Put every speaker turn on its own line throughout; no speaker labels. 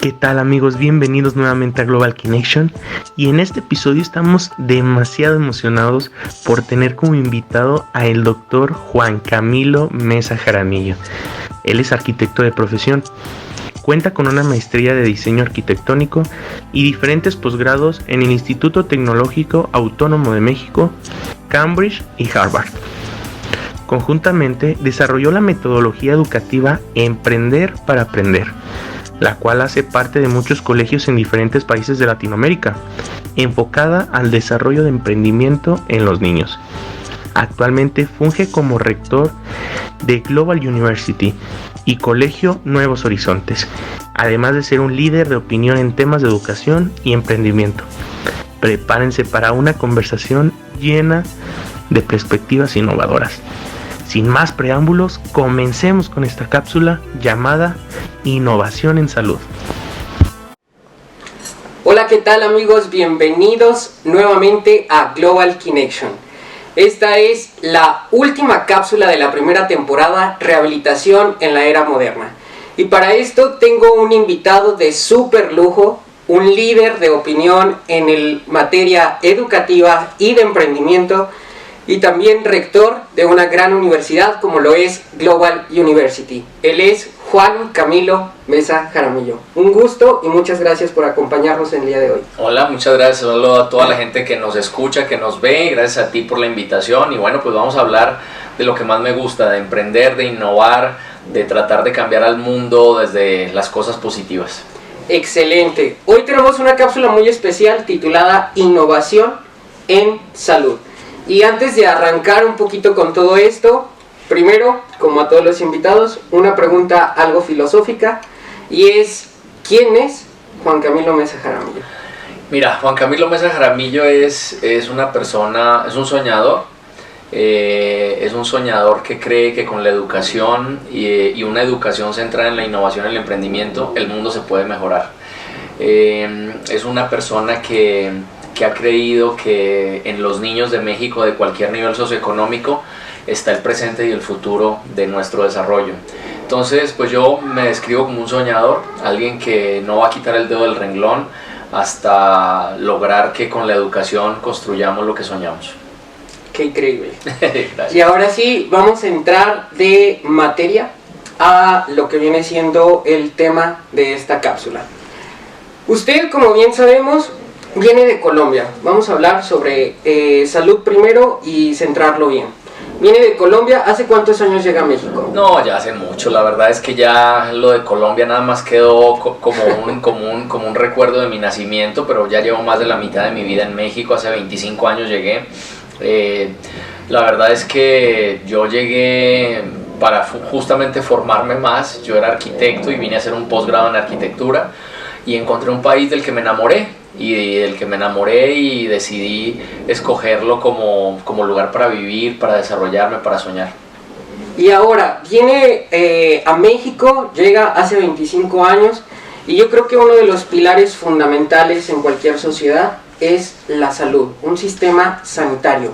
¿Qué tal amigos? Bienvenidos nuevamente a Global Connection y en este episodio estamos demasiado emocionados por tener como invitado a el doctor Juan Camilo Mesa Jaramillo. Él es arquitecto de profesión, cuenta con una maestría de diseño arquitectónico y diferentes posgrados en el Instituto Tecnológico Autónomo de México, Cambridge y Harvard. Conjuntamente desarrolló la metodología educativa Emprender para Aprender, la cual hace parte de muchos colegios en diferentes países de Latinoamérica, enfocada al desarrollo de emprendimiento en los niños. Actualmente funge como rector de Global University y Colegio Nuevos Horizontes, además de ser un líder de opinión en temas de educación y emprendimiento. Prepárense para una conversación llena de perspectivas innovadoras. Sin más preámbulos, comencemos con esta cápsula llamada Innovación en Salud.
Hola, ¿qué tal amigos? Bienvenidos nuevamente a Global Connection. Esta es la última cápsula de la primera temporada, Rehabilitación en la Era Moderna. Y para esto tengo un invitado de súper lujo, un líder de opinión en materia educativa y de emprendimiento, y también rector de una gran universidad como lo es Global University. Él es Juan Camilo Mesa Jaramillo. Un gusto y muchas gracias por acompañarnos en el día de hoy.
Hola, muchas gracias. Saludo a toda la gente que nos escucha, que nos ve. Gracias a ti por la invitación. Y bueno, pues vamos a hablar de lo que más me gusta, de emprender, de innovar, de tratar de cambiar al mundo desde las cosas positivas.
Excelente. Hoy tenemos una cápsula muy especial titulada Innovación en Salud. Y antes de arrancar un poquito con todo esto, primero, como a todos los invitados, una pregunta algo filosófica, y es, ¿quién es Juan Camilo Mesa Jaramillo?
Mira, Juan Camilo Mesa Jaramillo es una persona, es un soñador que cree que con la educación y una educación centrada en la innovación y el emprendimiento, el mundo se puede mejorar. Es una persona que ha creído que en los niños de México de cualquier nivel socioeconómico está el presente y el futuro de nuestro desarrollo. Entonces, pues yo me describo como un soñador, alguien que no va a quitar el dedo del renglón hasta lograr que con la educación construyamos lo que soñamos.
¡Qué increíble! Y ahora sí, vamos a entrar de materia a lo que viene siendo el tema de esta cápsula. Usted, como bien sabemos, viene de Colombia. Vamos a hablar sobre salud primero y centrarlo bien. Viene de Colombia. ¿Hace cuántos años llega a México?
No, ya hace mucho. La verdad es que ya lo de Colombia nada más quedó como un recuerdo de mi nacimiento, pero ya llevo más de la mitad de mi vida en México. Hace 25 años llegué. La verdad es que yo llegué para justamente formarme más. Yo era arquitecto y vine a hacer un posgrado en arquitectura y encontré un país del que me enamoré. Y decidí escogerlo como lugar para vivir, para desarrollarme, para soñar.
Y ahora, viene a México, llega hace 25 años, y yo creo que uno de los pilares fundamentales en cualquier sociedad es la salud, un sistema sanitario.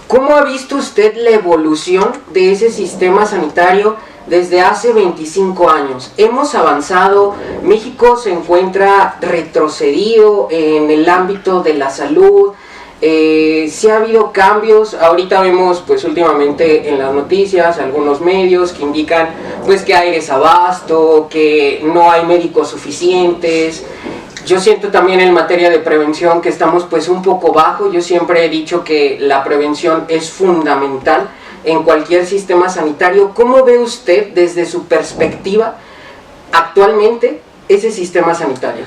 ¿Cómo ha visto usted la evolución de ese sistema sanitario desde hace 25 años? ¿Hemos avanzado? ¿México se encuentra retrocedido en el ámbito de la salud? ¿Sí ha habido cambios? Ahorita vemos pues últimamente en las noticias algunos medios que indican pues que hay desabasto, que no hay médicos suficientes. Yo siento también en materia de prevención que estamos pues un poco bajo. Yo siempre he dicho que la prevención es fundamental en cualquier sistema sanitario. ¿Cómo ve usted desde su perspectiva actualmente ese sistema sanitario?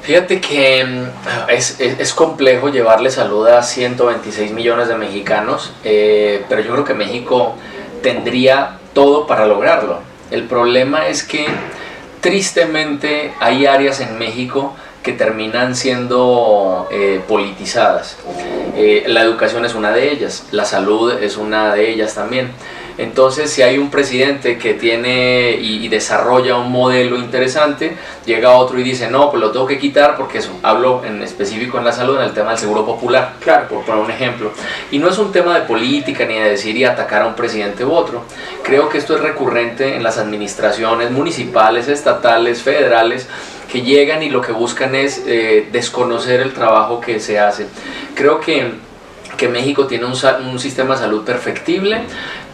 Fíjate que es complejo llevarle salud a 126 millones de mexicanos, pero yo creo que México tendría todo para lograrlo. El problema es que tristemente hay áreas en México que terminan siendo politizadas. La educación es una de ellas, la salud es una de ellas también. Entonces, si hay un presidente que tiene y desarrolla un modelo interesante, llega otro y dice, no, pues lo tengo que quitar porque eso, hablo en específico en la salud, en el tema del seguro popular, claro, por poner un ejemplo. Y no es un tema de política ni de decir y atacar a un presidente u otro. Creo que esto es recurrente en las administraciones municipales, estatales, federales, que llegan y lo que buscan es desconocer el trabajo que se hace. Creo que México tiene un sistema de salud perfectible,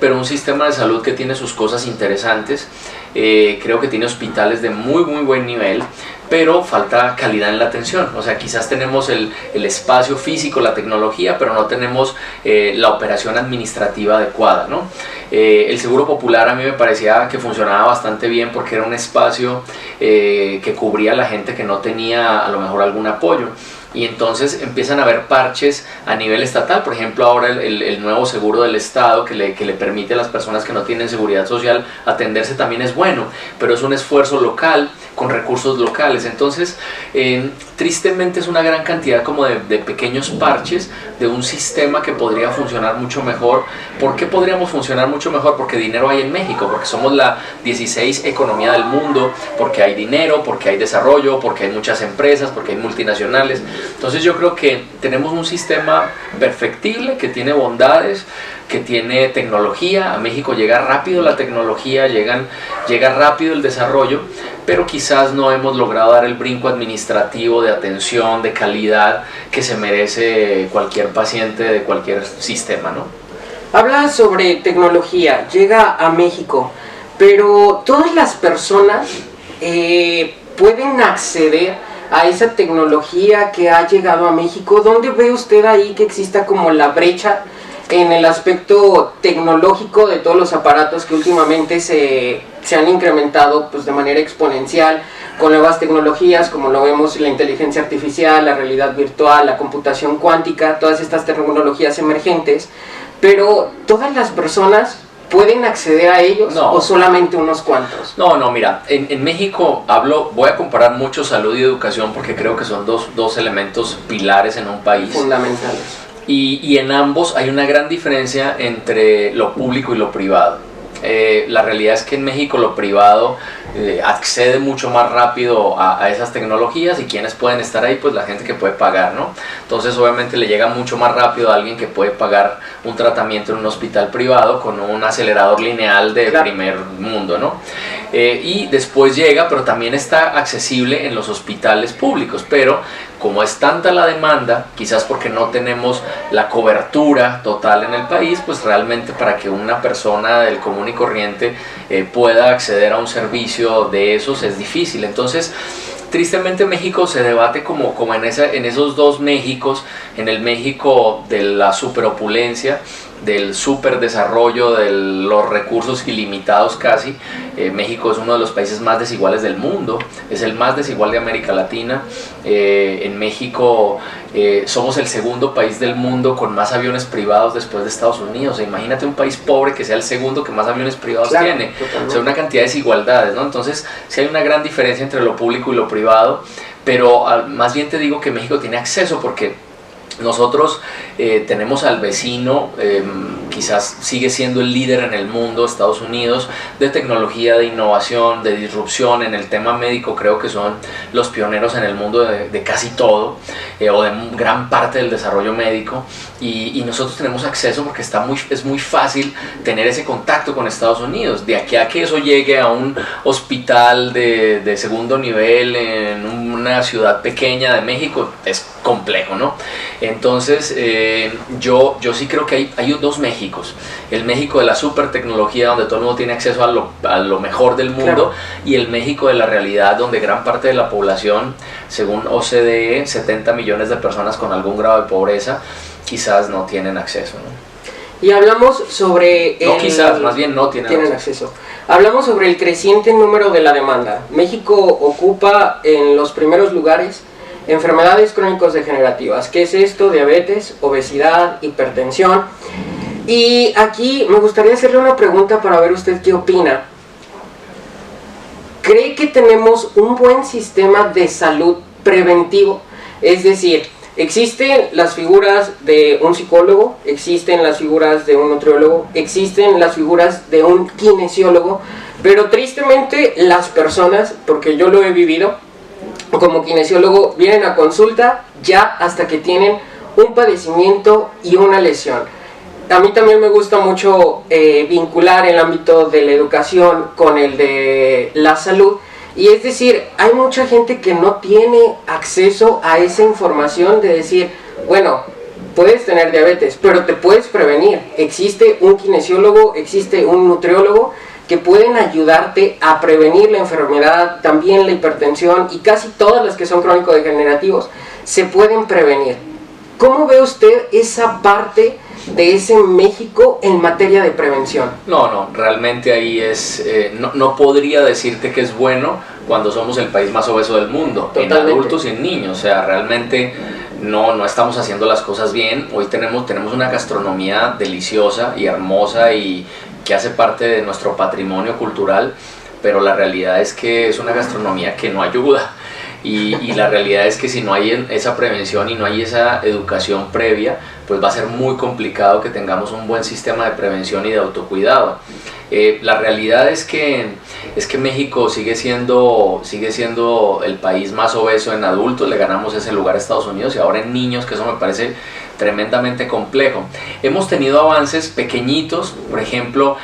pero un sistema de salud que tiene sus cosas interesantes. Creo que tiene hospitales de muy buen nivel, pero falta calidad en la atención. O sea, quizás tenemos el espacio físico, la tecnología, pero no tenemos la operación administrativa adecuada, ¿no? El Seguro Popular a mí me parecía que funcionaba bastante bien porque era un espacio que cubría a la gente que no tenía a lo mejor algún apoyo. Y entonces empiezan a haber parches a nivel estatal. Por ejemplo, ahora el nuevo seguro del Estado que le permite a las personas que no tienen seguridad social atenderse también es bueno, pero es un esfuerzo local con recursos locales. Entonces tristemente es una gran cantidad como de pequeños parches de un sistema que podría funcionar mucho mejor. ¿Por qué podríamos funcionar mucho mejor? Porque dinero hay en México, porque somos la 16 economía del mundo, porque hay dinero, porque hay desarrollo, porque hay muchas empresas, porque hay multinacionales. Entonces yo creo que tenemos un sistema perfectible que tiene bondades, que tiene tecnología. A México llega rápido la tecnología, llega rápido el desarrollo, pero quizás no hemos logrado dar el brinco administrativo de atención, de calidad que se merece cualquier paciente de cualquier sistema, ¿no?
Habla sobre tecnología, llega a México, pero todas las personas pueden acceder a esa tecnología que ha llegado a México. ¿Dónde ve usted ahí que exista como la brecha en el aspecto tecnológico de todos los aparatos que últimamente se han incrementado pues de manera exponencial con nuevas tecnologías, como lo vemos, la inteligencia artificial, la realidad virtual, la computación cuántica, todas estas tecnologías emergentes? Pero ¿todas las personas pueden acceder a ellos o solamente unos cuantos?
No, mira, en México voy a comparar mucho salud y educación porque creo que son dos elementos pilares en un país.
Fundamentales.
Y en ambos hay una gran diferencia entre lo público y lo privado. La realidad es que en México lo privado accede mucho más rápido a esas tecnologías, y quienes pueden estar ahí, pues la gente que puede pagar, ¿no? Entonces obviamente le llega mucho más rápido a alguien que puede pagar un tratamiento en un hospital privado con un acelerador lineal de primer mundo, ¿no? Y después llega, pero también está accesible en los hospitales públicos, pero como es tanta la demanda, quizás porque no tenemos la cobertura total en el país, pues realmente para que una persona del común y corriente pueda acceder a un servicio de esos es difícil. Entonces, tristemente México se debate como en esos dos Méxicos, en el México de la superopulencia, del superdesarrollo, de los recursos ilimitados casi. México es uno de los países más desiguales del mundo, es el más desigual de América Latina. En México somos el segundo país del mundo con más aviones privados después de Estados Unidos. Imagínate un país pobre que sea el segundo que más aviones privados tiene. O sea, una cantidad de desigualdades, ¿no? Entonces sí hay una gran diferencia entre lo público y lo privado, pero más bien te digo que México tiene acceso porque nosotros tenemos al vecino, quizás sigue siendo el líder en el mundo, Estados Unidos, de tecnología, de innovación, de disrupción. En el tema médico creo que son los pioneros en el mundo de casi todo, o de gran parte del desarrollo médico, y nosotros tenemos acceso porque es muy fácil tener ese contacto con Estados Unidos. De aquí a que eso llegue a un hospital de segundo nivel en una ciudad pequeña de México es complejo, ¿no? Entonces yo sí creo que hay dos Méxicos: el México de la super tecnología, donde todo el mundo tiene acceso a lo mejor del mundo, y el México de la realidad, donde gran parte de la población, según OCDE, 70 millones de personas con algún grado de pobreza, quizás no tienen acceso, ¿no?
Y hablamos sobre...
más bien no tienen
acceso. Hablamos sobre el creciente número de la demanda. México ocupa en los primeros lugares enfermedades crónico-degenerativas. ¿Qué es esto? Diabetes, obesidad, hipertensión. Y aquí me gustaría hacerle una pregunta para ver usted qué opina. ¿Cree que tenemos un buen sistema de salud preventivo? Es decir, existen las figuras de un psicólogo, existen las figuras de un nutriólogo, existen las figuras de un kinesiólogo, pero tristemente las personas, porque yo lo he vivido, como kinesiólogo, vienen a consulta ya hasta que tienen un padecimiento y una lesión. A mí también me gusta mucho vincular el ámbito de la educación con el de la salud, Y es decir, hay mucha gente que no tiene acceso a esa información de decir, bueno, puedes tener diabetes, pero te puedes prevenir. Existe un kinesiólogo, existe un nutriólogo que pueden ayudarte a prevenir la enfermedad, también la hipertensión y casi todas las que son crónico-degenerativos se pueden prevenir. ¿Cómo ve usted esa parte de ese México en materia de prevención?
No, realmente ahí no podría decirte que es bueno cuando somos el país más obeso del mundo, totalmente, en adultos y en niños. O sea, realmente no estamos haciendo las cosas bien. Hoy tenemos una gastronomía deliciosa y hermosa y que hace parte de nuestro patrimonio cultural, pero la realidad es que es una gastronomía que no ayuda. Y la realidad es que si no hay esa prevención y no hay esa educación previa, pues va a ser muy complicado que tengamos un buen sistema de prevención y de autocuidado. La realidad es que México sigue siendo el país más obeso en adultos, le ganamos ese lugar a Estados Unidos, y ahora en niños, que eso me parece tremendamente complejo. Hemos tenido avances pequeñitos, por ejemplo,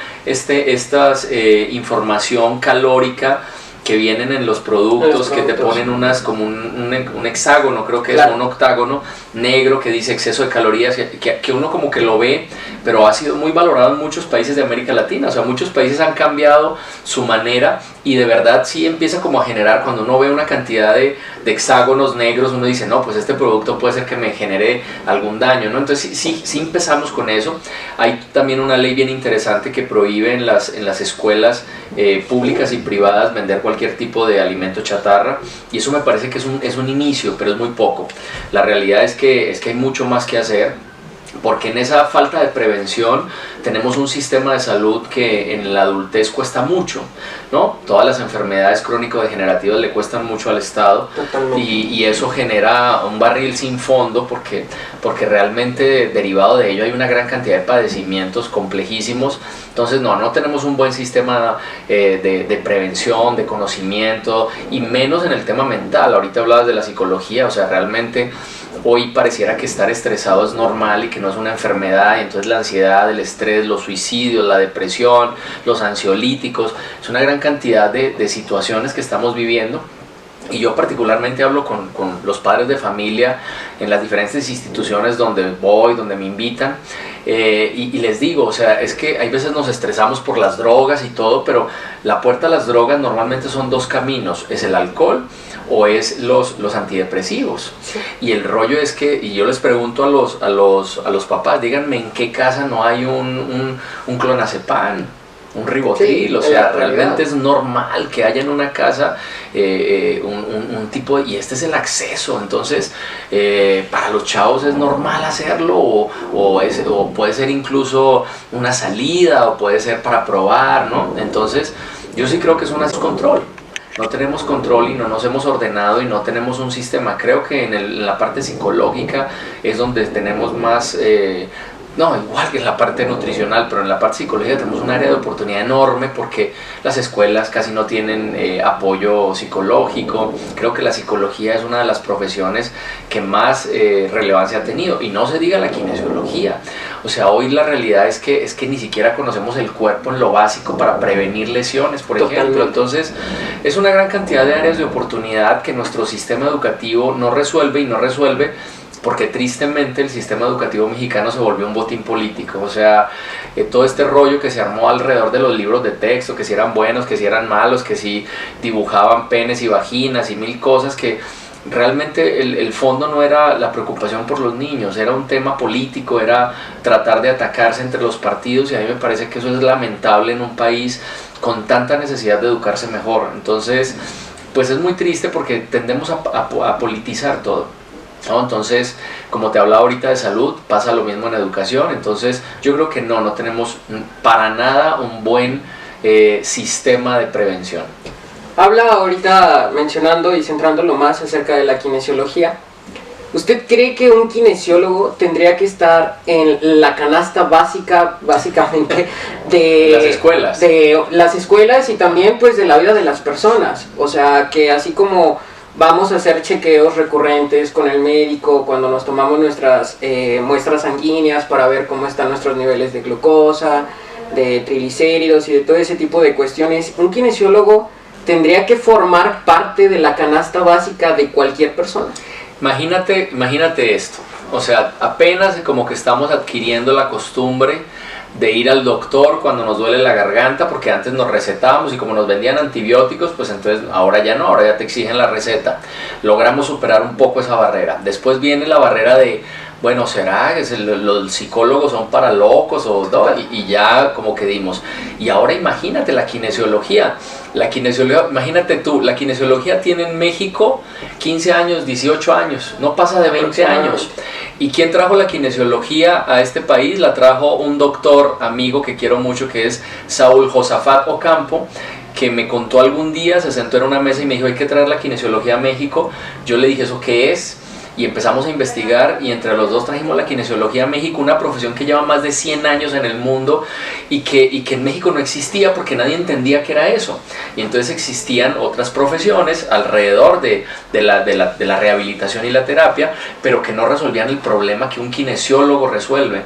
información calórica que vienen en los productos, que te ponen como un hexágono, creo que claro, es un octágono negro que dice exceso de calorías, que uno como que lo ve, pero ha sido muy valorado en muchos países de América Latina. O sea, muchos países han cambiado su manera y de verdad sí empieza como a generar, cuando uno ve una cantidad de hexágonos negros, uno dice, no, pues este producto puede ser que me genere algún daño, ¿no? Entonces sí empezamos con eso. Hay también una ley bien interesante que prohíbe en las escuelas públicas y privadas vender cualquier tipo de alimento chatarra, y eso me parece que es un inicio, pero es muy poco. La realidad es que hay mucho más que hacer, porque en esa falta de prevención tenemos un sistema de salud que en la adultez cuesta mucho, ¿no? Todas las enfermedades crónico-degenerativas le cuestan mucho al Estado, y eso genera un barril sin fondo, porque realmente derivado de ello hay una gran cantidad de padecimientos complejísimos. Entonces no tenemos un buen sistema de prevención, de conocimiento, y menos en el tema mental. Ahorita hablabas de la psicología, o sea, realmente hoy pareciera que estar estresado es normal y que no es una enfermedad, y entonces la ansiedad, el estrés, los suicidios, la depresión, los ansiolíticos, es una gran cantidad de situaciones que estamos viviendo. Y yo particularmente hablo con los padres de familia en las diferentes instituciones donde voy, donde me invitan, y les digo, o sea, es que hay veces nos estresamos por las drogas y todo, pero la puerta a las drogas normalmente son dos caminos: es el alcohol o es los antidepresivos. Sí. Y el rollo es que, y yo les pregunto a los papás, díganme en qué casa no hay un clonazepam, un ribotril. Sí, o sea, realmente es normal que haya en una casa un tipo, y este es el acceso. Entonces para los chavos es normal hacerlo, o puede ser incluso una salida, o puede ser para probar, ¿no? Entonces yo sí creo que es un descontrol. No tenemos control y no nos hemos ordenado y no tenemos un sistema. Creo que en la parte psicológica es donde tenemos más... No, igual que en la parte nutricional, pero en la parte psicológica tenemos un área de oportunidad enorme, porque las escuelas casi no tienen apoyo psicológico. Creo que la psicología es una de las profesiones que más relevancia ha tenido, y no se diga la kinesiología. O sea, hoy la realidad es que ni siquiera conocemos el cuerpo en lo básico para prevenir lesiones, por ejemplo. Entonces es una gran cantidad de áreas de oportunidad que nuestro sistema educativo no resuelve, porque tristemente el sistema educativo mexicano se volvió un botín político. O sea, todo este rollo que se armó alrededor de los libros de texto, que si eran buenos, que si eran malos, que si dibujaban penes y vaginas y mil cosas, que realmente el fondo no era la preocupación por los niños, era un tema político, era tratar de atacarse entre los partidos, y a mí me parece que eso es lamentable en un país con tanta necesidad de educarse mejor. Entonces, pues es muy triste, porque tendemos a politizar todo, ¿no? Entonces, como te hablaba ahorita de salud, pasa lo mismo en educación. Entonces yo creo que no tenemos para nada un buen sistema de prevención.
Habla ahorita, mencionando y centrándolo más acerca de la kinesiología. ¿Usted cree que un kinesiólogo tendría que estar en la canasta básicamente de las escuelas y también pues de la vida de las personas? O sea, que así como vamos a hacer chequeos recurrentes con el médico cuando nos tomamos nuestras muestras sanguíneas para ver cómo están nuestros niveles de glucosa, de triglicéridos y de todo ese tipo de cuestiones, un kinesiólogo tendría que formar parte de la canasta básica de cualquier persona.
Imagínate esto, o sea, apenas como que estamos adquiriendo la costumbre de ir al doctor cuando nos duele la garganta, porque antes nos recetábamos y como nos vendían antibióticos, pues entonces ahora ya no, ahora ya te exigen la receta. Logramos superar un poco esa barrera. Después viene la barrera de, bueno, ¿será que los psicólogos son para locos o no? Y ya como que dimos. Y ahora imagínate la kinesiología. Imagínate tú, la kinesiología tiene en México 15 años, 18 años, no pasa de 20 años. ¿Y quién trajo la kinesiología a este país? La trajo un doctor amigo que quiero mucho, que es Saúl Josafat Ocampo, que me contó algún día, se sentó en una mesa y me dijo, hay que traer la kinesiología a México. Yo le dije, ¿eso qué es? Y empezamos a investigar y entre los dos trajimos la kinesiología a México, una profesión que lleva más de 100 años en el mundo y que en México no existía porque nadie entendía qué era eso. Y entonces existían otras profesiones alrededor de la rehabilitación y la terapia, pero que no resolvían el problema que un kinesiólogo resuelve.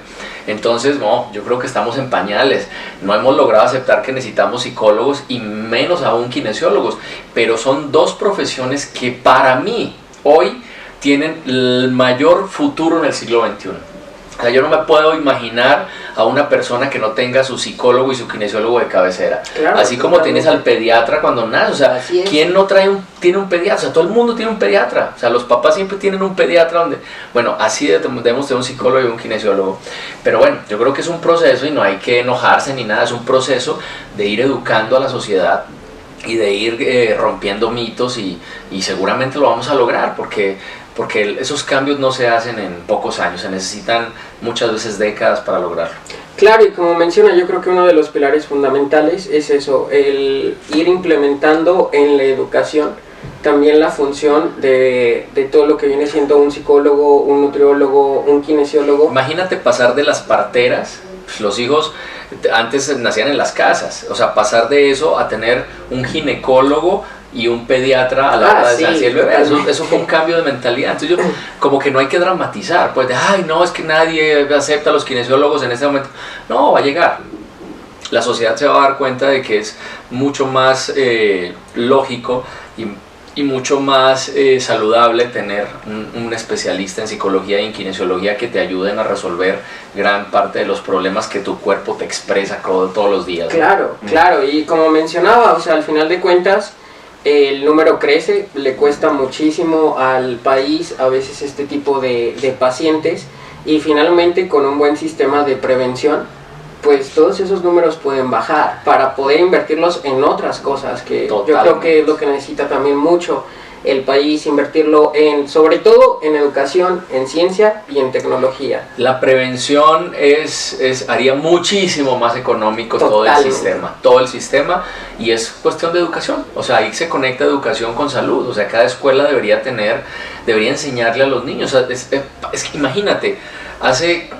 Entonces, no, yo creo que estamos en pañales, no hemos logrado aceptar que necesitamos psicólogos y menos aún kinesiólogos, pero son dos profesiones que para mí hoy tienen el mayor futuro en el siglo XXI. O sea, yo no me puedo imaginar a una persona que no tenga su psicólogo y su kinesiólogo de cabecera. Claro, así como tienes al pediatra cuando nace. O sea, ¿quién no tiene un pediatra? O sea, todo el mundo tiene un pediatra. O sea, los papás siempre tienen un pediatra donde... Bueno, así debemos tener un psicólogo y un kinesiólogo. Pero bueno, yo creo que es un proceso y no hay que enojarse ni nada. Es un proceso de ir educando a la sociedad y de ir rompiendo mitos y seguramente lo vamos a lograr porque esos cambios no se hacen en pocos años, se necesitan muchas veces décadas para lograrlo.
Claro, y como menciona, yo creo que uno de los pilares fundamentales es eso, el ir implementando en la educación también la función de todo lo que viene siendo un psicólogo, un nutriólogo, un kinesiólogo.
Imagínate pasar de las parteras, pues los hijos antes nacían en las casas, o sea, pasar de eso a tener un ginecólogo y un pediatra a la hora de salir el bebé. Eso fue un cambio de mentalidad. Entonces yo, como que no hay que dramatizar, pues de, ay no, es que nadie acepta a los kinesiólogos en este momento. No, va a llegar. La sociedad se va a dar cuenta de que es mucho más lógico y mucho más saludable tener un especialista en psicología y en kinesiología que te ayuden a resolver gran parte de los problemas que tu cuerpo te expresa todos los días, ¿no?
Claro, claro, y como mencionaba, o sea, al final de cuentas el número crece, le cuesta muchísimo al país a veces este tipo de pacientes y finalmente con un buen sistema de prevención pues todos esos números pueden bajar para poder invertirlos en otras cosas que Totalmente. Yo creo que es lo que necesita también mucho el país, invertirlo sobre todo en educación, en ciencia y en tecnología.
La prevención haría muchísimo más económico todo el sistema y es cuestión de educación, o sea, ahí se conecta educación con salud, o sea, cada escuela debería enseñarle a los niños, o sea, es que imagínate, hace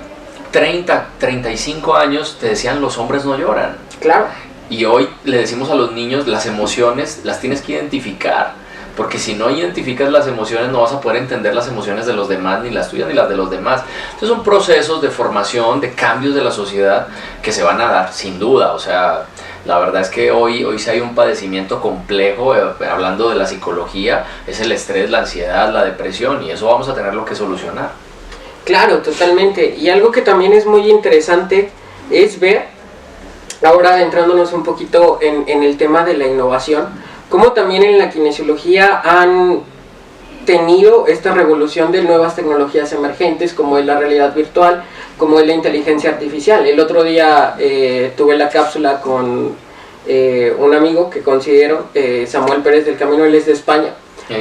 35 años te decían los hombres no lloran.
Claro.
Y hoy le decimos a los niños las emociones las tienes que identificar. Porque si no identificas las emociones no vas a poder entender las emociones de los demás, ni las tuyas ni las de los demás. Entonces son procesos de formación, de cambios de la sociedad que se van a dar, sin duda. O sea, la verdad es que hoy sí hay un padecimiento complejo, hablando de la psicología, es el estrés, la ansiedad, la depresión, y eso vamos a tenerlo que solucionar.
Claro, totalmente. Y algo que también es muy interesante es ver, ahora adentrándonos un poquito en el tema de la innovación, cómo también en la kinesiología han tenido esta revolución de nuevas tecnologías emergentes, como es la realidad virtual, como es la inteligencia artificial. El otro día tuve la cápsula con un amigo que considero, Samuel Pérez del Camino, él es de España.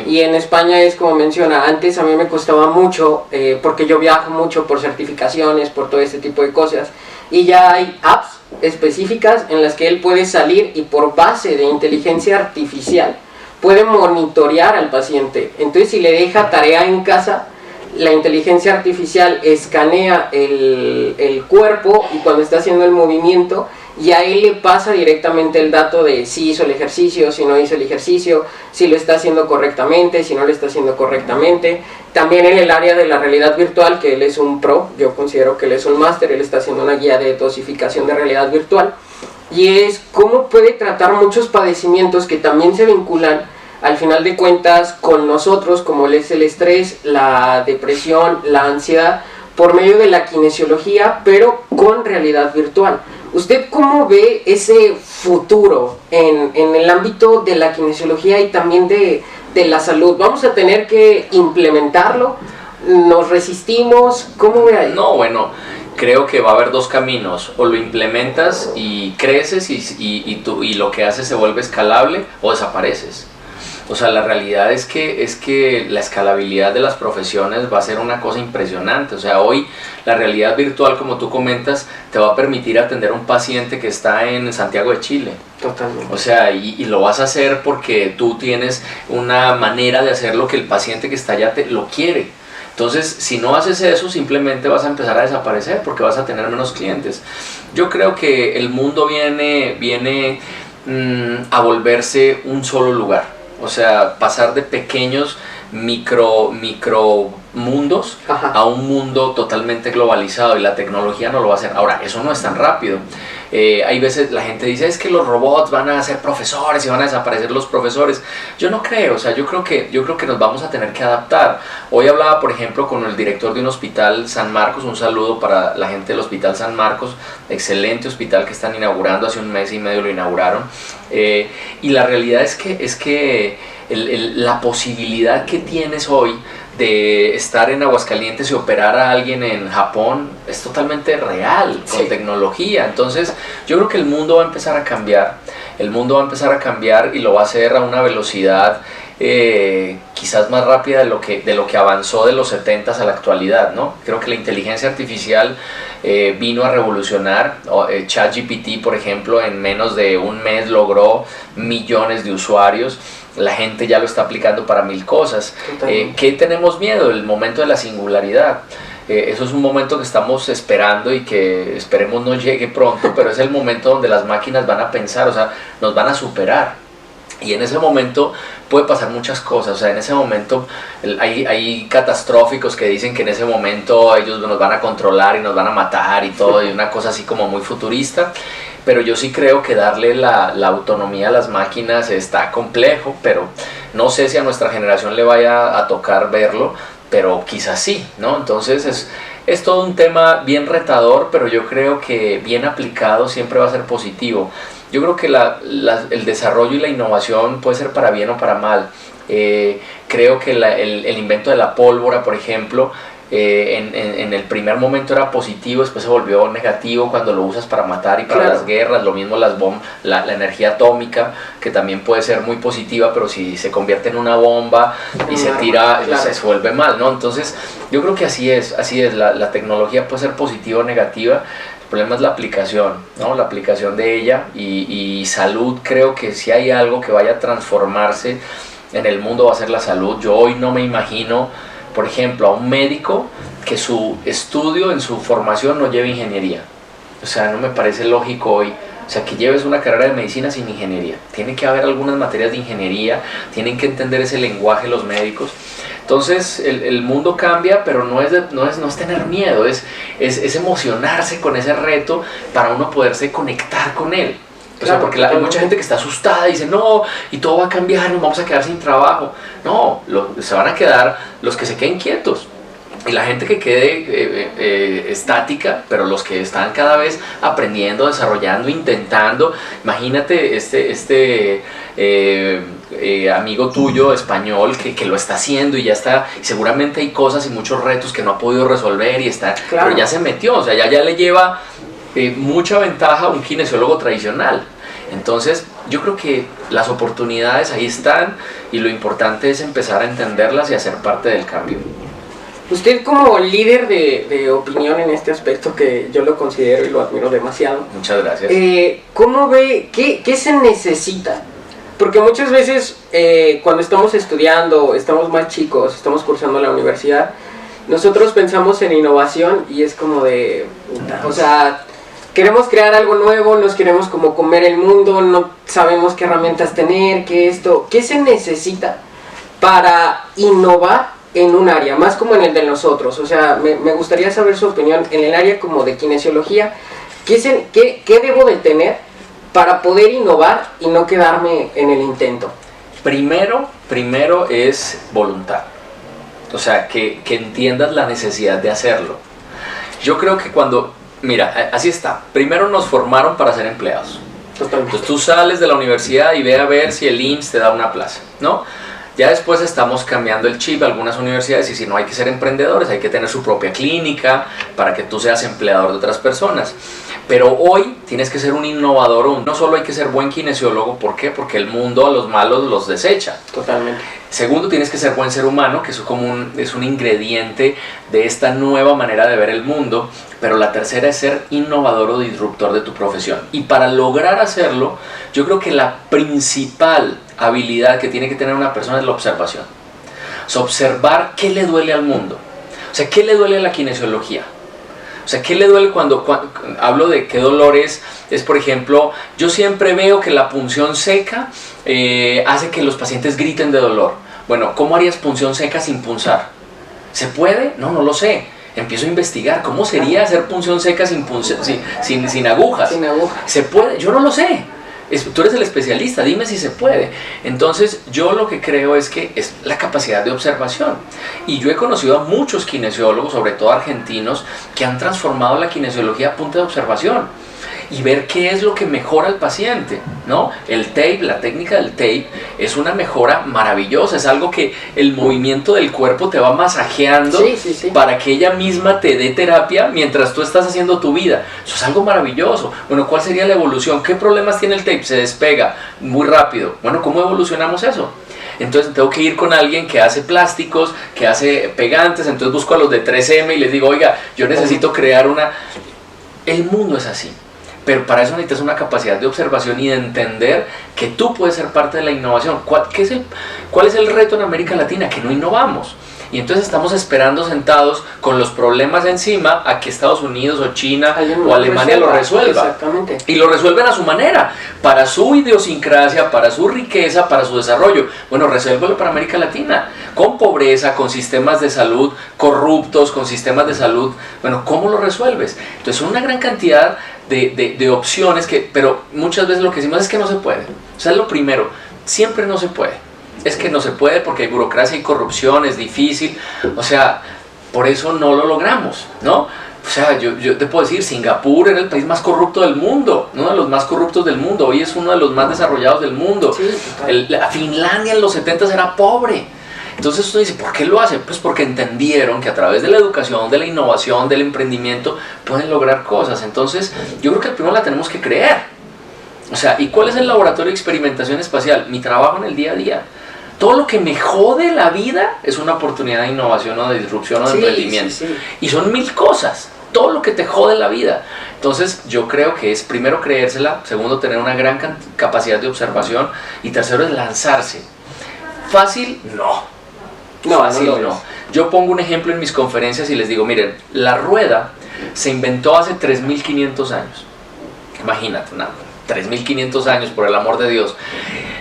Y en España es como menciona, antes a mí me costaba mucho, porque yo viajo mucho por certificaciones, por todo este tipo de cosas, y ya hay apps específicas en las que él puede salir y por base de inteligencia artificial puede monitorear al paciente. Entonces si le deja tarea en casa, la inteligencia artificial escanea el cuerpo y cuando está haciendo el movimiento, y a él le pasa directamente el dato de si hizo el ejercicio, si no hizo el ejercicio, si lo está haciendo correctamente, si no lo está haciendo correctamente. También en el área de la realidad virtual, que él es un pro, yo considero que él es un máster, él está haciendo una guía de dosificación de realidad virtual. y es cómo puede tratar muchos padecimientos que también se vinculan al final de cuentas con nosotros, como es el estrés, la depresión, la ansiedad, por medio de la kinesiología, pero con realidad virtual. ¿Usted cómo ve ese futuro en el ámbito de la kinesiología y también de la salud? ¿Vamos a tener que implementarlo? ¿Nos resistimos? ¿Cómo ve ahí?
No, bueno, creo que va a haber dos caminos: o lo implementas y creces y lo que haces se vuelve escalable, o desapareces. O sea, la realidad es que la escalabilidad de las profesiones va a ser una cosa impresionante. O sea, hoy la realidad virtual, como tú comentas, te va a permitir atender a un paciente que está en Santiago de Chile.
Totalmente.
O sea, y lo vas a hacer porque tú tienes una manera de hacer lo que el paciente que está allá lo quiere. Entonces, si no haces eso, simplemente vas a empezar a desaparecer porque vas a tener menos clientes. Yo creo que el mundo viene a volverse un solo lugar. O sea, pasar de pequeños micro mundos a un mundo totalmente globalizado, y la tecnología no lo va a hacer. Ahora, eso no es tan rápido. Hay veces la gente dice, es que los robots van a ser profesores y van a desaparecer los profesores. Yo no creo. O sea, yo creo que nos vamos a tener que adaptar. Hoy hablaba, por ejemplo, con el director de un hospital San Marcos. Un saludo para la gente del Hospital San Marcos, excelente hospital que están inaugurando, hace 1 mes y medio lo inauguraron. Y la realidad es que la posibilidad que tienes hoy de estar en Aguascalientes y operar a alguien en Japón es totalmente real, con tecnología. Entonces yo creo que el mundo va a empezar a cambiar. El mundo va a empezar a cambiar y lo va a hacer a una velocidad quizás más rápida de lo que avanzó de los 70s a la actualidad, ¿no? Creo que la inteligencia artificial vino a revolucionar. ChatGPT, por ejemplo, en menos de 1 mes logró millones de usuarios. La gente ya lo está aplicando para 1000 cosas. ¿Qué tenemos miedo? El momento de la singularidad. Eso es un momento que estamos esperando y que esperemos no llegue pronto, pero es el momento donde las máquinas van a pensar, o sea, nos van a superar. Y en ese momento puede pasar muchas cosas. O sea, en ese momento hay catastróficos que dicen que en ese momento ellos nos van a controlar y nos van a matar y todo, y una cosa así como muy futurista. Pero yo sí creo que darle la autonomía a las máquinas está complejo, pero no sé si a nuestra generación le vaya a tocar verlo, pero quizás sí, ¿no? Entonces es todo un tema bien retador, pero yo creo que bien aplicado siempre va a ser positivo. Yo creo que el desarrollo y la innovación puede ser para bien o para mal. Creo que el invento de la pólvora, por ejemplo, en el primer momento era positivo, después se volvió negativo cuando lo usas para matar y para las guerras. Lo mismo la energía atómica, que también puede ser muy positiva, pero si se convierte en una bomba y se tira, se vuelve mal, ¿no? Entonces yo creo que así es, la tecnología puede ser positiva o negativa. El problema es la aplicación, ¿no? La aplicación de ella, y salud. Creo que si hay algo que vaya a transformarse en el mundo va a ser la salud. Yo hoy no me imagino, por ejemplo, a un médico que su estudio, en su formación, no lleve ingeniería. O sea, no me parece lógico hoy. O sea, que lleves una carrera de medicina sin ingeniería. Tiene que haber algunas materias de ingeniería, tienen que entender ese lenguaje los médicos. Entonces el mundo cambia, pero no es tener miedo, es emocionarse con ese reto para uno poderse conectar con él. O sea, porque hay mucha gente que está asustada y dice, no, y todo va a cambiar, nos vamos a quedar sin trabajo. No, se van a quedar los que se queden quietos. Y la gente que quede estática, pero los que están cada vez aprendiendo, desarrollando, intentando. Imagínate amigo tuyo español que lo está haciendo y ya está, seguramente hay cosas y muchos retos que no ha podido resolver y está, pero ya se metió, o sea, ya le lleva mucha ventaja a un kinesiólogo tradicional. Entonces yo creo que las oportunidades ahí están, y lo importante es empezar a entenderlas y hacer parte del cambio.
Usted, como líder de opinión en este aspecto, que yo lo considero y lo admiro demasiado.
Muchas gracias.
¿Cómo ve, qué se necesita? Porque muchas veces cuando estamos estudiando, estamos más chicos, estamos cursando la universidad, nosotros pensamos en innovación y es como de, o sea, queremos crear algo nuevo, nos queremos como comer el mundo, no sabemos qué herramientas tener, qué se necesita para innovar en un área, más como en el de nosotros. O sea, me gustaría saber su opinión en el área como de kinesiología. ¿Qué debo de tener para poder innovar y no quedarme en el intento?
Primero es voluntad. O sea, que entiendas la necesidad de hacerlo. Yo creo que mira, así está. Primero nos formaron para ser empleados.
Totalmente.
Entonces tú sales de la universidad y ve a ver si el IMSS te da una plaza, ¿no? Ya después estamos cambiando el chip, algunas universidades, y si no, hay que ser emprendedores, hay que tener su propia clínica para que tú seas empleador de otras personas. Pero hoy tienes que ser un innovador. No solo hay que ser buen kinesiólogo, ¿por qué? Porque el mundo a los malos los desecha.
Totalmente.
Segundo, tienes que ser buen ser humano, que eso es un ingrediente de esta nueva manera de ver el mundo. Pero la tercera es ser innovador o disruptor de tu profesión. Y para lograr hacerlo, yo creo que la principal habilidad que tiene que tener una persona es la observación. O sea, observar qué le duele al mundo. O sea, qué le duele a la kinesiología. O sea, ¿qué le duele cuando hablo de qué dolores? Es, por ejemplo, yo siempre veo que la punción seca hace que los pacientes griten de dolor. Bueno, ¿cómo harías punción seca sin punzar? ¿Se puede? No lo sé. Empiezo a investigar. ¿Cómo sería hacer punción seca sin agujas?
Sin agujas.
¿Se puede? Yo no lo sé. Tú eres el especialista, dime si se puede. Entonces yo lo que creo es que es la capacidad de observación, y yo he conocido a muchos kinesiólogos, sobre todo argentinos, que han transformado la kinesiología a punta de observación y ver qué es lo que mejora al paciente, ¿no? El tape, la técnica del tape es una mejora maravillosa, es algo que el movimiento del cuerpo te va masajeando para que ella misma te dé terapia mientras tú estás haciendo tu vida. Eso es algo maravilloso. Bueno, ¿cuál sería la evolución? ¿Qué problemas tiene el tape? Se despega muy rápido. Bueno, ¿cómo evolucionamos eso? Entonces tengo que ir con alguien que hace plásticos, que hace pegantes, entonces busco a los de 3M y les digo, oiga, yo necesito crear una... El mundo es así. Pero para eso necesitas una capacidad de observación y de entender que tú puedes ser parte de la innovación. ¿Cuál es el reto en América Latina? Que no innovamos. Y entonces estamos esperando sentados con los problemas encima a que Estados Unidos o China o Alemania lo resuelva.
Exactamente.
Y lo resuelven a su manera, para su idiosincrasia, para su riqueza, para su desarrollo. Bueno, resuélvelo para América Latina, con pobreza, con sistemas de salud corruptos, con sistemas de salud. Bueno, ¿cómo lo resuelves? Entonces son una gran cantidad de opciones, pero muchas veces lo que decimos es que no se puede. O sea, es lo primero, siempre no se puede. Es que no se puede porque hay burocracia y corrupción, es difícil. O sea, por eso no lo logramos, ¿no? O sea, yo te puedo decir, Singapur era el país más corrupto del mundo, uno de los más corruptos del mundo. Hoy es uno de los más desarrollados del mundo.
Sí,
Finlandia en los 70s era pobre. Entonces uno dice, ¿por qué lo hacen? Pues porque entendieron que a través de la educación, de la innovación, del emprendimiento, pueden lograr cosas. Entonces, yo creo que primero la tenemos que creer. O sea, ¿y cuál es el laboratorio de experimentación espacial? Mi trabajo en el día a día. Todo lo que me jode la vida es una oportunidad de innovación o de disrupción o de emprendimiento. Y son 1000 cosas, todo lo que te jode la vida. Entonces yo creo que es primero creérsela, segundo tener una gran capacidad de observación, y tercero es lanzarse. ¿Fácil? No, fácil no. Yo pongo un ejemplo en mis conferencias y les digo, miren, la rueda se inventó hace 3500 años. Imagínate, 3500 años, por el amor de Dios.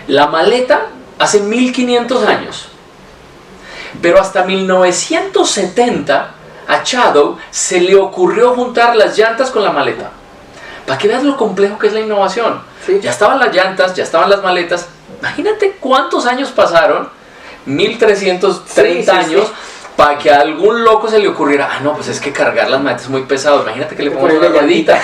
La maleta hace 1500 años. Pero hasta 1970 a Shadow se le ocurrió juntar las llantas con la maleta. Para que veas lo complejo que es la innovación.
Sí.
Ya estaban las llantas, ya estaban las maletas. Imagínate cuántos años pasaron, 1330 años, para que a algún loco se le ocurriera, no, pues es que cargar las maletas es muy pesado, imagínate que le pongo una ruedita.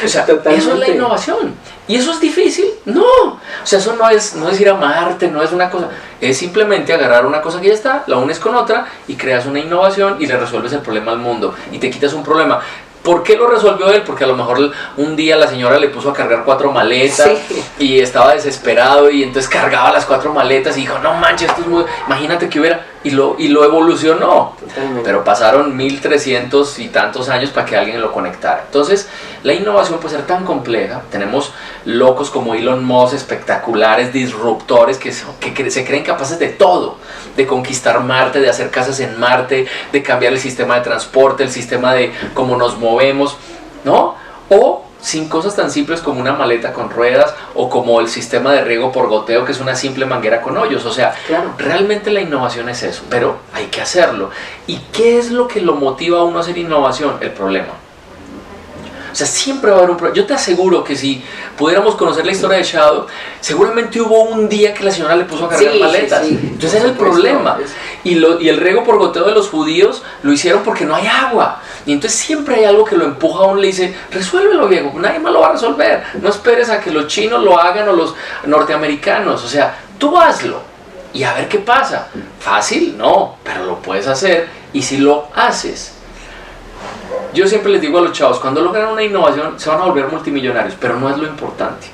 O sea, eso es la innovación. ¿Y eso es difícil? No. O sea, eso no es ir a Marte, no es una cosa. Es simplemente agarrar una cosa que ya está, la unes con otra y creas una innovación y le resuelves el problema al mundo y te quitas un problema. ¿Por qué lo resolvió él? Porque a lo mejor un día la señora le puso a cargar 4 maletas y estaba desesperado y entonces cargaba las 4 maletas y dijo, no manches, esto es muy... Imagínate que hubiera... Y lo evolucionó.
Totalmente.
Pero pasaron 1300 y tantos años para que alguien lo conectara. Entonces, la innovación puede ser tan compleja. Tenemos locos como Elon Musk, espectaculares, disruptores, que se creen capaces de todo. De conquistar Marte, de hacer casas en Marte, de cambiar el sistema de transporte, el sistema de cómo nos movemos, ¿no? O sin cosas tan simples como una maleta con ruedas o como el sistema de riego por goteo, que es una simple manguera con hoyos. O sea, realmente la innovación es eso, pero hay que hacerlo. ¿Y qué es lo que lo motiva a uno a hacer innovación? El problema. O O sea, siempre va a haber un problema. Yo te aseguro que si pudiéramos conocer la historia de Shadow, seguramente hubo un día que la señora le puso a cargar maletas. Entonces era el problema. Y el riego por goteo de los judíos lo hicieron porque no hay agua. Y entonces siempre hay algo que lo empuja a uno y le dice, resuélvelo, viejo, nadie más lo va a resolver. No esperes a que los chinos lo hagan o los norteamericanos. O sea, tú hazlo y a ver qué pasa. Fácil, no, pero lo puedes hacer. Y si lo haces, yo siempre les digo a los chavos, cuando logran una innovación se van a volver multimillonarios, pero no es lo importante.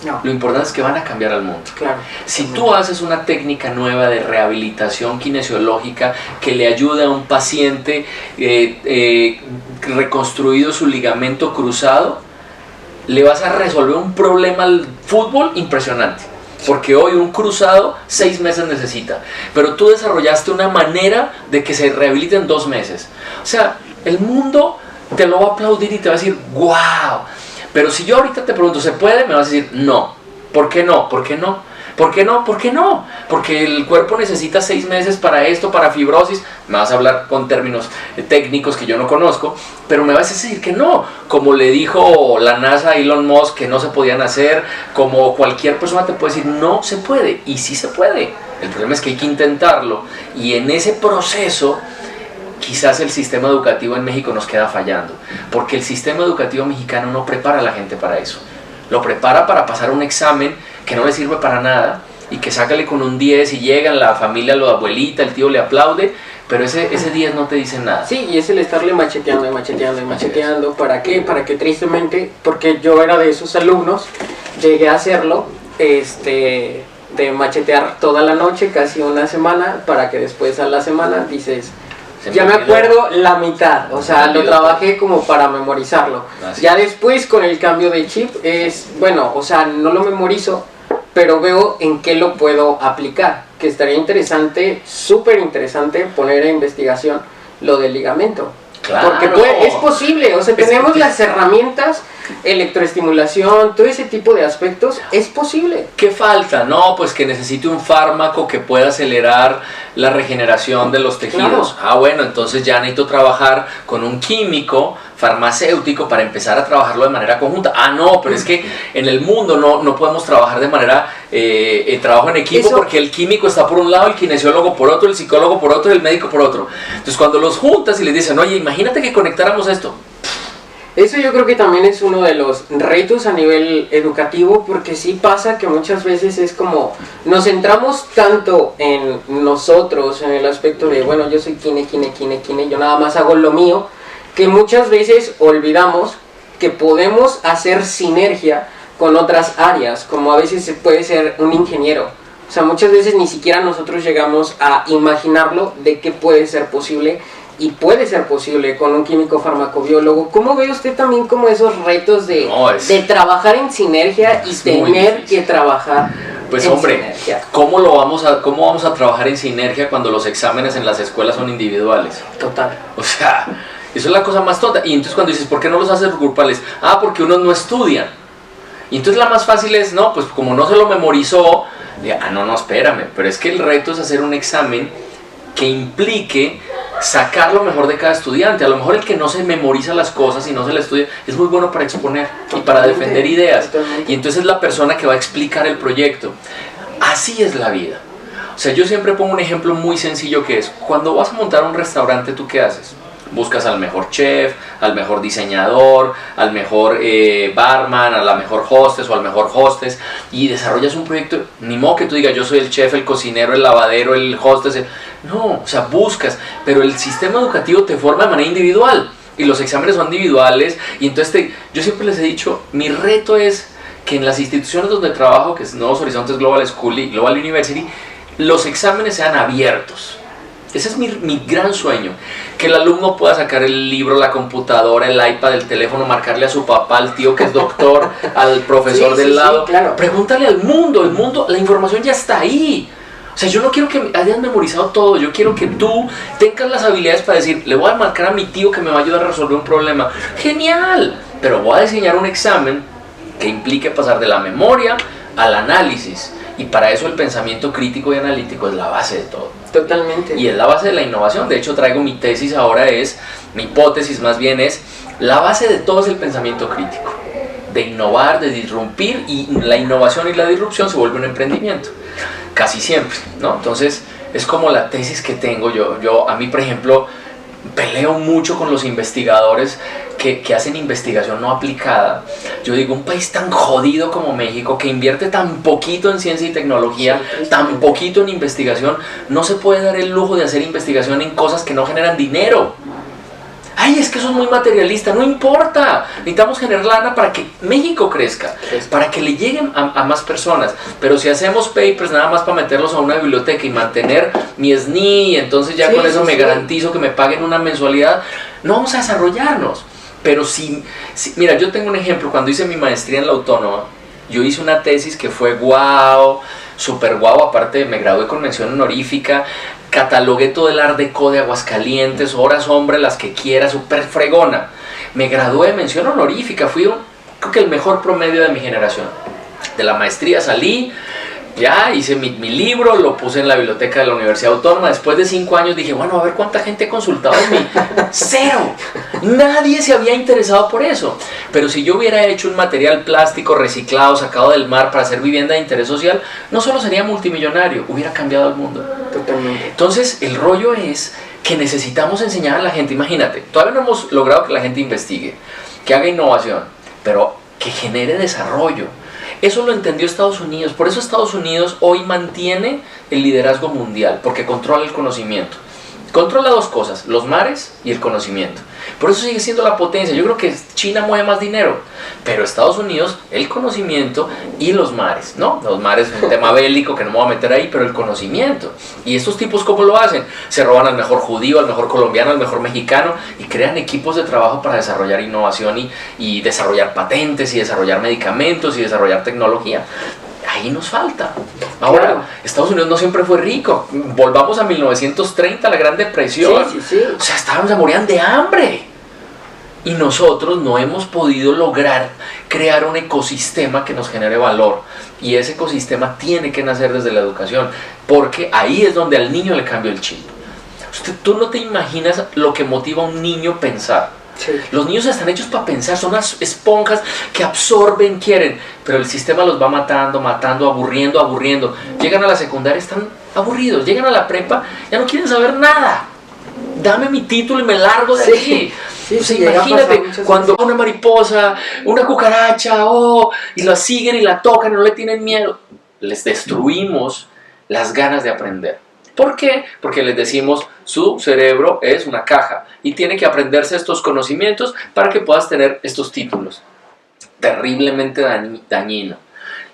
No. Lo importante es que van a cambiar al mundo.
Claro.
Si tú haces una técnica nueva de rehabilitación kinesiológica que le ayude a un paciente reconstruido su ligamento cruzado, le vas a resolver un problema al fútbol impresionante. Porque hoy un cruzado 6 meses necesita, pero tú desarrollaste una manera de que se rehabilite en 2 meses. O sea, el mundo te lo va a aplaudir y te va a decir, wow. Pero si yo ahorita te pregunto, ¿se puede? Me vas a decir, no. ¿Por qué no? ¿Por qué no? ¿Por qué no? ¿Por qué no? Porque el cuerpo necesita 6 meses para esto, para fibrosis. Me vas a hablar con términos técnicos que yo no conozco, pero me vas a decir que no. Como le dijo la NASA a Elon Musk que no se podían hacer, como cualquier persona te puede decir, no se puede. Y sí se puede. El problema es que hay que intentarlo. Y en ese proceso, quizás el sistema educativo en México nos queda fallando. Porque el sistema educativo mexicano no prepara a la gente para eso. Lo prepara para pasar un examen que no le sirve para nada y que sácale con un 10 y llegan, la familia, la abuelita, el tío le aplaude, pero ese 10 no te dice nada.
Sí, y es el estarle macheteando y macheteando y macheteando. ¿Para qué? Para que tristemente, porque yo era de esos alumnos, llegué a hacerlo, de machetear toda la noche, casi una semana, para que después a la semana dices... Ya me acuerdo la mitad, o sea, lo trabajé como para memorizarlo. Ya después con el cambio de chip es, bueno, o sea, no lo memorizo, pero veo en qué lo puedo aplicar. Que estaría interesante, súper interesante poner en investigación lo del ligamento.
Claro.
Porque es posible, o sea, tenemos las herramientas, electroestimulación, todo ese tipo de aspectos, es posible.
¿Qué falta? No, pues que necesite un fármaco que pueda acelerar la regeneración de los tejidos. Claro. Bueno, entonces ya necesito trabajar con un químico farmacéutico para empezar a trabajarlo de manera conjunta. No, pero es que en el mundo no podemos trabajar de manera trabajo en equipo, porque el químico está por un lado, el kinesiólogo por otro, el psicólogo por otro y el médico por otro. Entonces cuando los juntas y les dicen, oye, imagínate que conectáramos esto.
Eso yo creo que también es uno de los retos a nivel educativo, porque sí pasa que muchas veces es como nos centramos tanto en nosotros, en el aspecto de, bueno, yo soy kine, yo nada más hago lo mío, que muchas veces olvidamos que podemos hacer sinergia con otras áreas, como a veces puede ser un ingeniero. O sea, muchas veces ni siquiera nosotros llegamos a imaginarlo de qué puede ser posible. Y puede ser posible con un químico farmacobiólogo. ¿Cómo ve usted también como esos retos de trabajar en sinergia y tener que trabajar
pues
en
hombre,
sinergia?
¿cómo vamos a trabajar en sinergia cuando los exámenes en las escuelas son individuales?
Total.
O sea, eso es la cosa más tonta. Y entonces cuando dices, ¿por qué no los haces grupales? Porque unos no estudian. Y entonces la más fácil es, no, pues como no se lo memorizó, no, espérame. Pero es que el reto es hacer un examen que implique sacar lo mejor de cada estudiante. A lo mejor el que no se memoriza las cosas y no se la estudia es muy bueno para exponer y para defender ideas. Y entonces es la persona que va a explicar el proyecto. Así es la vida. O sea, yo siempre pongo un ejemplo muy sencillo que es, cuando vas a montar un restaurante, ¿tú qué haces? Buscas al mejor chef, al mejor diseñador, al mejor barman, a la mejor hostess o al mejor hostess, y desarrollas un proyecto. Ni modo que tú digas, yo soy el chef, el cocinero, el lavadero, el hostess. No, o sea, buscas, pero el sistema educativo te forma de manera individual y los exámenes son individuales. Y entonces yo siempre les he dicho, mi reto es que en las instituciones donde trabajo, que es Nuevos Horizontes Global School y Global University, los exámenes sean abiertos. Ese es mi gran sueño, que el alumno pueda sacar el libro, la computadora, el iPad, el teléfono, marcarle a su papá, al tío que es doctor, al profesor del lado,
claro.
Pregúntale al mundo, la información ya está ahí. O sea, yo no quiero que hayan memorizado todo, yo quiero que tú tengas las habilidades para decir, le voy a marcar a mi tío que me va a ayudar a resolver un problema. ¡Genial! Pero voy a diseñar un examen que implique pasar de la memoria al análisis. Y para eso el pensamiento crítico y analítico es la base de todo.
Totalmente.
Y es la base de la innovación. De hecho, traigo mi tesis ahora, mi hipótesis más bien es, la base de todo es el pensamiento crítico. De innovar, de disrumpir, y la innovación y la disrupción se vuelve un emprendimiento. Casi siempre, ¿no? Entonces, es como la tesis que tengo yo. A mí, por ejemplo, peleo mucho con los investigadores que hacen investigación no aplicada. Yo digo, un país tan jodido como México, que invierte tan poquito en ciencia y tecnología, tan poquito en investigación, no se puede dar el lujo de hacer investigación en cosas que no generan dinero. Ay, es que eso es muy materialista. No importa, necesitamos generar lana para que México crezca, para que le lleguen a más personas. Pero si hacemos papers nada más para meterlos a una biblioteca y mantener mi SNI, entonces ya con eso me garantizo que me paguen una mensualidad, no vamos a desarrollarnos. Pero mira, yo tengo un ejemplo. Cuando hice mi maestría en la Autónoma, yo hice una tesis que fue guau, súper guau. Aparte, me gradué con mención honorífica, catalogué todo el Art Deco de Aguascalientes, horas hombre, las que quiera, súper fregona. Me gradué de mención honorífica, creo que el mejor promedio de mi generación. De la maestría salí, ya hice mi libro, lo puse en la biblioteca de la Universidad Autónoma. Después de 5 años dije, bueno, a ver cuánta gente he consultado en mí. ¡Cero! Nadie se había interesado por eso. Pero si yo hubiera hecho un material plástico reciclado, sacado del mar para hacer vivienda de interés social, no solo sería multimillonario, hubiera cambiado el mundo.
Totalmente.
Entonces, el rollo es que necesitamos enseñar a la gente. Imagínate, todavía no hemos logrado que la gente investigue, que haga innovación, pero que genere desarrollo. Eso lo entendió Estados Unidos. Por eso Estados Unidos hoy mantiene el liderazgo mundial, porque controla el conocimiento. Controla 2 cosas, los mares y el conocimiento. Por eso sigue siendo la potencia. Yo creo que China mueve más dinero, pero Estados Unidos, el conocimiento y los mares, ¿no? Los mares es un tema bélico que no me voy a meter ahí, pero el conocimiento. Y estos tipos, ¿cómo lo hacen? Se roban al mejor judío, al mejor colombiano, al mejor mexicano, y crean equipos de trabajo para desarrollar innovación y desarrollar patentes y desarrollar medicamentos y desarrollar tecnología. Ahí nos falta. Ahora, claro, Estados Unidos no siempre fue rico. Volvamos a 1930, la Gran Depresión.
Sí.
O sea, se morían de hambre. Y nosotros no hemos podido lograr crear un ecosistema que nos genere valor. Y ese ecosistema tiene que nacer desde la educación, porque ahí es donde al niño le cambia el chip. Tú no te imaginas lo que motiva a un niño a pensar.
Sí.
Los niños están hechos para pensar, son unas esponjas que absorben, quieren, pero el sistema los va matando, aburriendo. Llegan a la secundaria, están aburridos. Llegan a la prepa, ya no quieren saber nada. Dame mi título y me largo de aquí.
Sí,
imagínate cuando una mariposa, una cucaracha, y la siguen y la tocan y no le tienen miedo. Les destruimos las ganas de aprender. ¿Por qué? Porque les decimos, su cerebro es una caja y tiene que aprenderse estos conocimientos para que puedas tener estos títulos. Terriblemente dañino.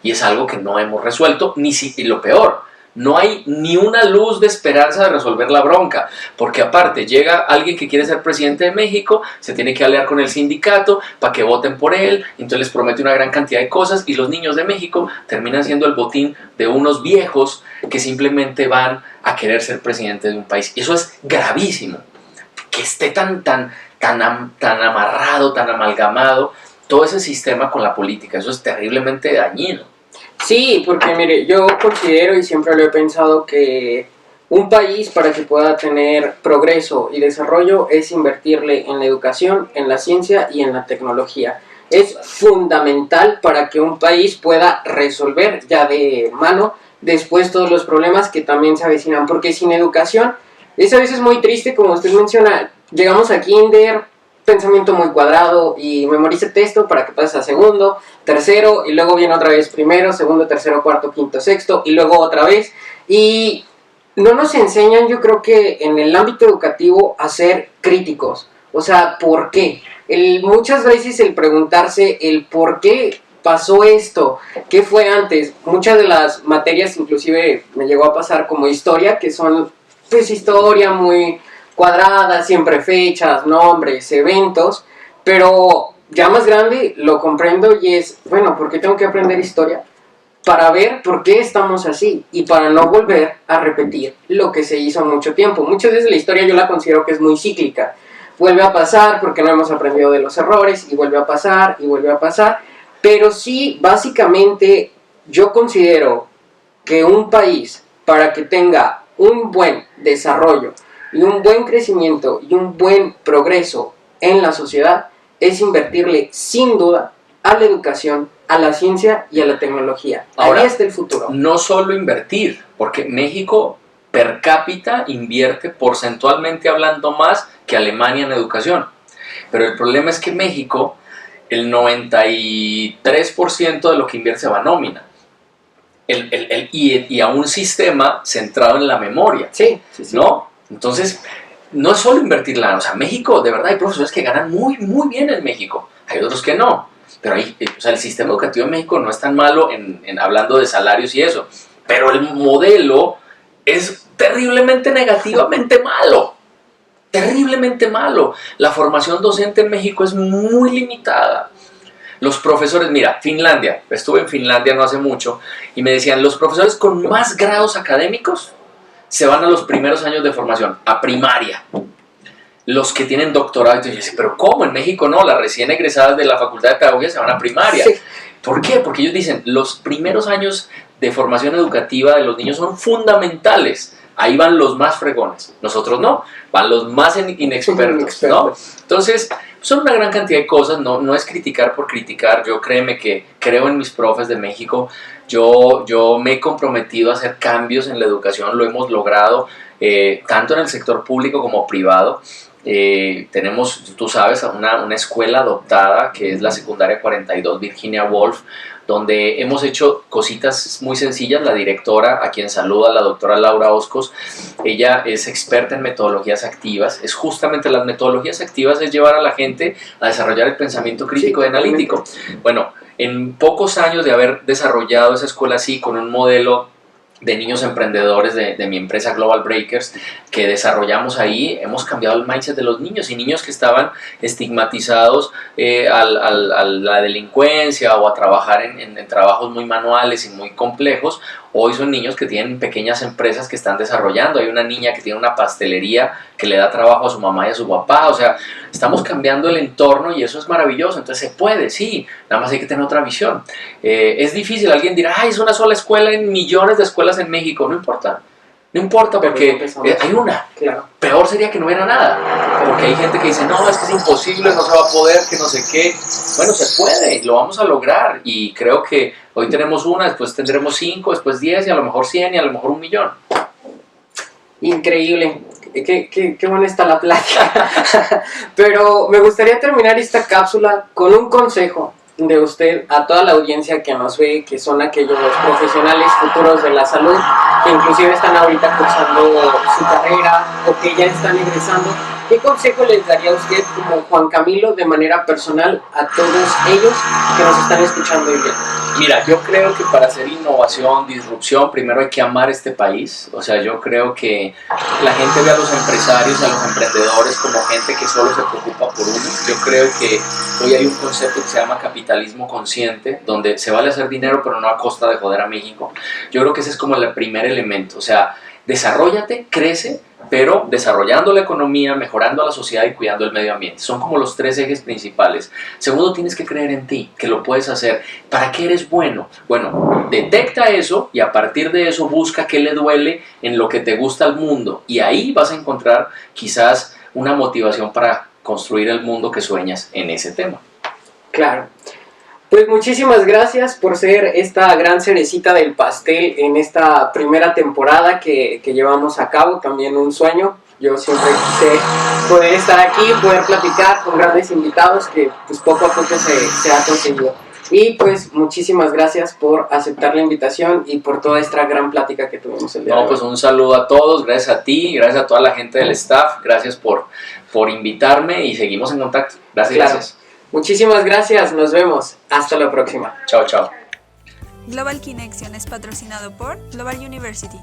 Y es algo que no hemos resuelto, y lo peor, no hay ni una luz de esperanza de resolver la bronca, porque aparte llega alguien que quiere ser presidente de México, se tiene que aliar con el sindicato para que voten por él, entonces les promete una gran cantidad de cosas y los niños de México terminan siendo el botín de unos viejos que simplemente van a querer ser presidente de un país. Y eso es gravísimo, que esté tan amarrado, tan amalgamado todo ese sistema con la política. Eso es terriblemente dañino.
Sí, porque mire, yo considero y siempre lo he pensado que un país, para que pueda tener progreso y desarrollo, es invertirle en la educación, en la ciencia y en la tecnología. Es fundamental para que un país pueda resolver ya de mano después todos los problemas que también se avecinan, porque sin educación es a veces muy triste, como usted menciona, llegamos a kinder, pensamiento muy cuadrado y memorízate esto para que pases a segundo, tercero, y luego viene otra vez primero, segundo, tercero, cuarto, quinto, sexto, y luego otra vez. Y no nos enseñan, yo creo que en el ámbito educativo, a ser críticos. O sea, ¿por qué? Muchas veces el preguntarse el por qué pasó esto, qué fue antes. Muchas de las materias, inclusive me llegó a pasar como historia, que son pues historia muy cuadrada, siempre fechas, nombres, eventos, pero ya más grande lo comprendo y es, bueno, ¿por qué tengo que aprender historia? Para ver por qué estamos así y para no volver a repetir lo que se hizo mucho tiempo. Muchas veces la historia yo la considero que es muy cíclica. Vuelve a pasar porque no hemos aprendido de los errores y vuelve a pasar y vuelve a pasar, pero sí, básicamente yo considero que un país, para que tenga un buen desarrollo y un buen crecimiento y un buen progreso en la sociedad es invertirle sin duda a la educación, a la ciencia y a la tecnología.
Ahora,
ahí está el futuro.
No solo invertir, porque México per cápita invierte porcentualmente hablando más que Alemania en educación. Pero el problema es que México, el 93% de lo que invierte se va a nómina. Y a un sistema centrado en la memoria.
Sí.
¿No? Entonces, no es solo invertir lana. O sea, México, de verdad, hay profesores que ganan muy, muy bien en México. Hay otros que no. Pero el sistema educativo en México no es tan malo hablando de salarios y eso. Pero el modelo es terriblemente negativamente malo. Terriblemente malo. La formación docente en México es muy limitada. Los profesores, mira, Finlandia, estuve en Finlandia no hace mucho y me decían, los profesores con más grados académicos se van a los primeros años de formación, a primaria. Los que tienen doctorado, y yo decía, pero ¿cómo? En México no, las recién egresadas de la Facultad de Pedagogía se van a primaria.
Sí.
¿Por qué? Porque ellos dicen, los primeros años de formación educativa de los niños son fundamentales. Ahí van los más fregones. Nosotros no, van los más inexpertos, ¿no? Entonces, son una gran cantidad de cosas, no es criticar por criticar. Yo créeme que creo en mis profes de México. Yo me he comprometido a hacer cambios en la educación, lo hemos logrado tanto en el sector público como privado. Tenemos, tú sabes, una escuela adoptada que es la secundaria 42 Virginia Woolf, donde hemos hecho cositas muy sencillas. La directora, a quien saluda, la doctora Laura Oscos, ella es experta en metodologías activas. Es justamente las metodologías activas, es llevar a la gente a desarrollar el pensamiento crítico y analítico. Bueno, en pocos años de haber desarrollado esa escuela así, con un modelo de niños emprendedores de mi empresa Global Breakers que desarrollamos ahí, hemos cambiado el mindset de los niños, y niños que estaban estigmatizados a la delincuencia o a trabajar en trabajos muy manuales y muy complejos, hoy son niños que tienen pequeñas empresas que están desarrollando. Hay una niña que tiene una pastelería que le da trabajo a su mamá y a su papá. O sea, estamos cambiando el entorno y eso es maravilloso. Entonces se puede, sí, nada más hay que tener otra visión. Es difícil, alguien dirá, ay, es una sola escuela en millones de escuelas en México. No importa porque hay una.
Claro.
Peor sería que no hubiera nada, porque hay gente que dice, no, es que es imposible, no se va a poder, que no sé qué. Bueno, se puede, lo vamos a lograr, y creo que hoy tenemos una, después tendremos 5, después 10 y a lo mejor 100 y a lo mejor 1 millón.
Increíble. Qué buena está la plática. Pero me gustaría terminar esta cápsula con un consejo de usted a toda la audiencia que nos ve, que son aquellos profesionales futuros de la salud, que inclusive están ahorita cursando su carrera o que ya están egresando. ¿Qué consejo les daría usted como Juan Camilo de manera personal a todos ellos que nos están escuchando hoy día?
Mira, yo creo que para hacer innovación, disrupción, primero hay que amar este país. O sea, yo creo que la gente ve a los empresarios, a los emprendedores como gente que solo se preocupa por uno. Yo creo que hoy hay un concepto que se llama capitalismo consciente, donde se vale hacer dinero, pero no a costa de joder a México. Yo creo que ese es como el primer elemento. O sea, desarróllate, crece, pero desarrollando la economía, mejorando a la sociedad y cuidando el medio ambiente. Son como los 3 ejes principales. Segundo, tienes que creer en ti, que lo puedes hacer. ¿Para qué eres bueno? Bueno, detecta eso y a partir de eso busca qué le duele en lo que te gusta al mundo. Y ahí vas a encontrar quizás una motivación para construir el mundo que sueñas en ese tema.
Claro. Pues muchísimas gracias por ser esta gran cerecita del pastel en esta primera temporada que llevamos a cabo, también un sueño. Yo siempre quise poder estar aquí, poder platicar con grandes invitados que pues poco a poco se ha conseguido. Y pues muchísimas gracias por aceptar la invitación y por toda esta gran plática que tuvimos el día de hoy.
Pues un saludo a todos, gracias a ti, gracias a toda la gente del staff, gracias por invitarme y seguimos en contacto. Gracias,
claro.
Gracias.
Muchísimas gracias, nos vemos. Hasta la próxima.
Chao, chao.
Global Kinexion es patrocinado por Global University.